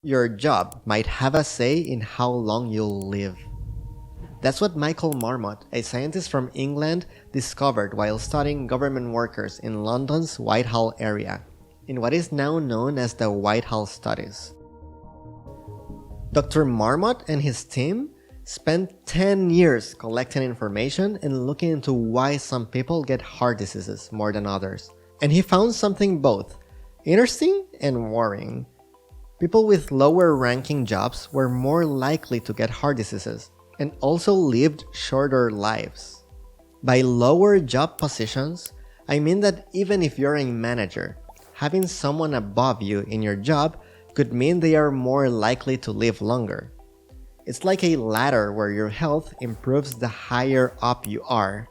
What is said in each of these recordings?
Your job might have a say in how long you'll live. That's what Michael Marmot, a scientist from England, discovered while studying government workers in London's Whitehall area, in what is now known as the Whitehall studies. Dr. Marmot and his team spent 10 years collecting information and looking into why some people get heart diseases more than others. And he found something both interesting and worrying. People with lower ranking jobs were more likely to get heart diseases and also lived shorter lives. By lower job positions, I mean that even if you're a manager, having someone above you in your job could mean they are more likely to live longer. It's like a ladder where your health improves the higher up you are.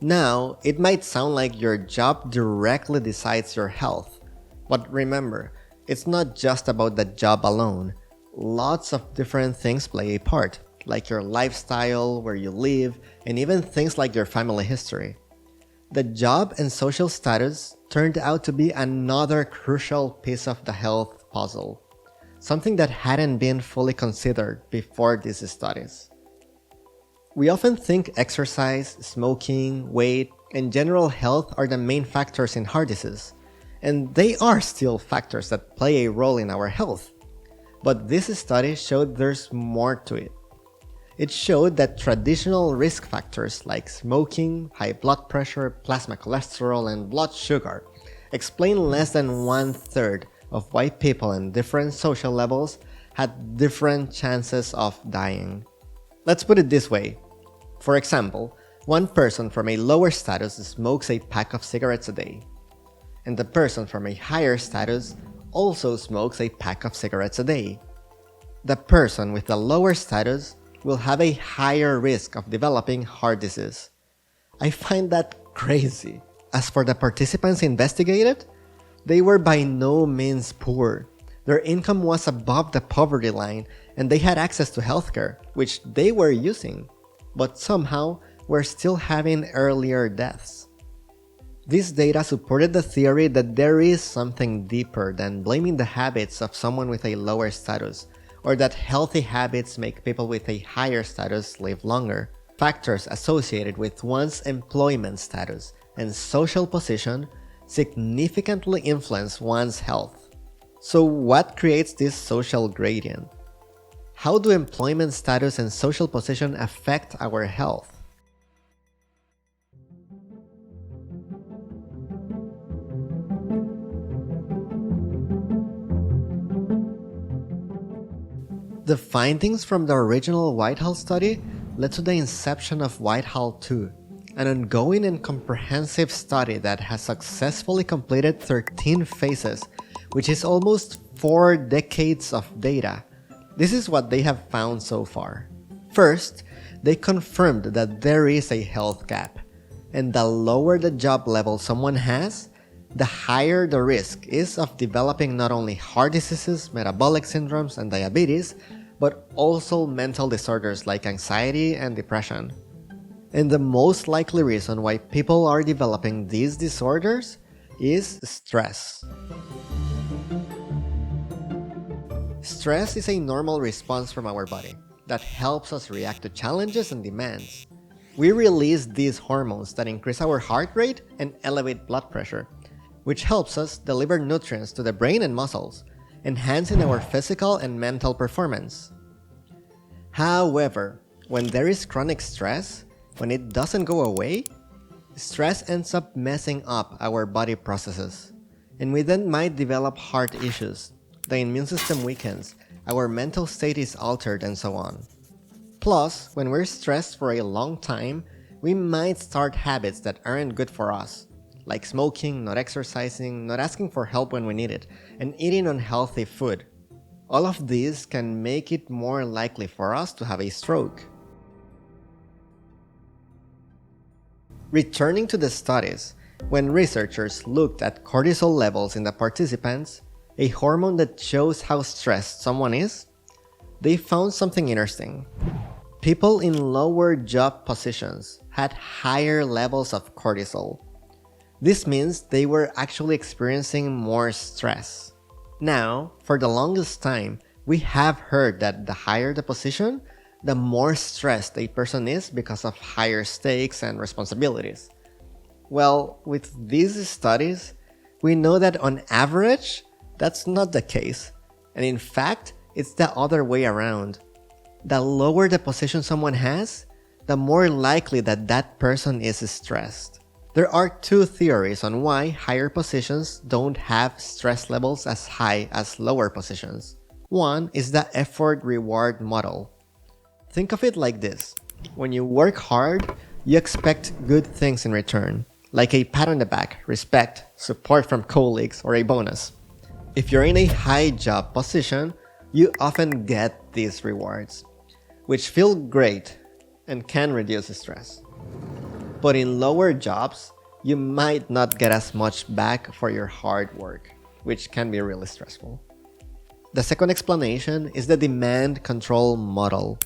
Now, it might sound like your job directly decides your health, but remember, it's not just about the job alone. Lots of different things play a part, like your lifestyle, where you live, and even things like your family history. The job and social status turned out to be another crucial piece of the health puzzle, something that hadn't been fully considered before these studies. We often think exercise, smoking, weight, and general health are the main factors in heart disease, and they are still factors that play a role in our health. But this study showed there's more to it. It showed that traditional risk factors like smoking, high blood pressure, plasma cholesterol, and blood sugar explain less than 1/3 of why people in different social levels had different chances of dying. Let's put it this way. For example, one person from a lower status smokes a pack of cigarettes a day, and the person from a higher status also smokes a pack of cigarettes a day. The person with the lower status will have a higher risk of developing heart disease. I find that crazy. As for the participants investigated, they were by no means poor. Their income was above the poverty line and they had access to healthcare, which they were using, but somehow were still having earlier deaths. This data supported the theory that there is something deeper than blaming the habits of someone with a lower status, or that healthy habits make people with a higher status live longer. Factors associated with one's employment status and social position significantly influence one's health. So what creates this social gradient? How do employment status and social position affect our health? The findings from the original Whitehall study led to the inception of Whitehall 2, an ongoing and comprehensive study that has successfully completed 13 phases, which is almost 4 decades of data. This is what they have found so far. First, they confirmed that there is a health gap, and the lower the job level someone has, the higher the risk is of developing not only heart diseases, metabolic syndromes, and diabetes, but also mental disorders like anxiety and depression. And the most likely reason why people are developing these disorders is stress. Stress is a normal response from our body that helps us react to challenges and demands. We release these hormones that increase our heart rate and elevate blood pressure, which helps us deliver nutrients to the brain and muscles, enhancing our physical and mental performance. However, when there is chronic stress, when it doesn't go away, stress ends up messing up our body processes, and we then might develop heart issues, the immune system weakens, our mental state is altered, and so on. Plus, when we're stressed for a long time, we might start habits that aren't good for us, like smoking, not exercising, not asking for help when we need it, and eating unhealthy food. All of these can make it more likely for us to have a stroke. Returning to the studies, when researchers looked at cortisol levels in the participants, a hormone that shows how stressed someone is, they found something interesting. People in lower job positions had higher levels of cortisol. This means they were actually experiencing more stress. Now, for the longest time, We have heard that the higher the position, the more stressed a person is because of higher stakes and responsibilities. Well, with these studies, we know that on average, that's not the case. And in fact, it's the other way around. The lower the position someone has, the more likely that that person is stressed. There are two theories on why higher positions don't have stress levels as high as lower positions. One is the effort-reward model. Think of it like this. When you work hard, you expect good things in return, like a pat on the back, respect, support from colleagues, or a bonus. If you're in a high job position, you often get these rewards, which feel great and can reduce stress. But in lower jobs, you might not get as much back for your hard work, which can be really stressful. The second explanation is the demand control model.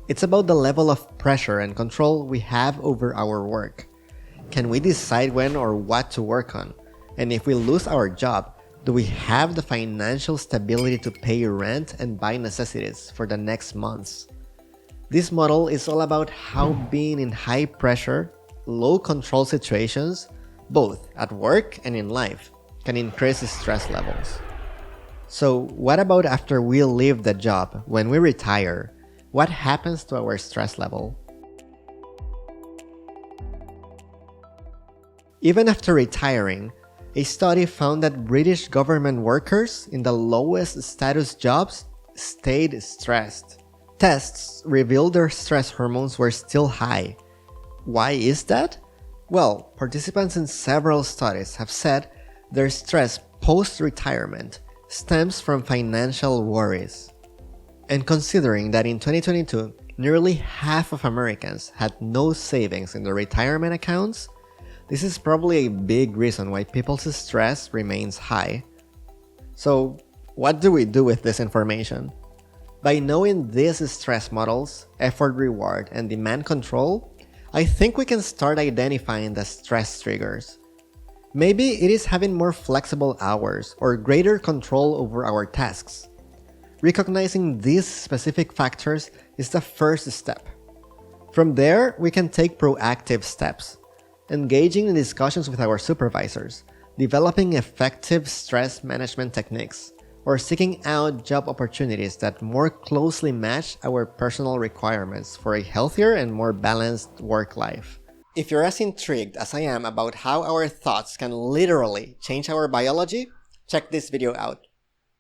It's about the level of pressure and control we have over our work. Can we decide when or what to work on? And if we lose our job, do we have the financial stability to pay rent and buy necessities for the next months? This model is all about how being in high pressure, low control situations, both at work and in life, can increase stress levels. So what about after we leave the job, when we retire? What happens to our stress level? Even after retiring, a study found that British government workers in the lowest status jobs stayed stressed. Tests revealed their stress hormones were still high. Why is that? Well, participants in several studies have said their stress post-retirement stems from financial worries. And considering that in 2022, nearly half of Americans had no savings in their retirement accounts, this is probably a big reason why people's stress remains high. So, what do we do with this information? By knowing these stress models, effort-reward, and demand control, I think we can start identifying the stress triggers. Maybe it is having more flexible hours or greater control over our tasks. Recognizing these specific factors is the first step. From there, we can take proactive steps, engaging in discussions with our supervisors, developing effective stress management techniques, or seeking out job opportunities that more closely match our personal requirements for a healthier and more balanced work life. If you're as intrigued as I am about how our thoughts can literally change our biology, check this video out.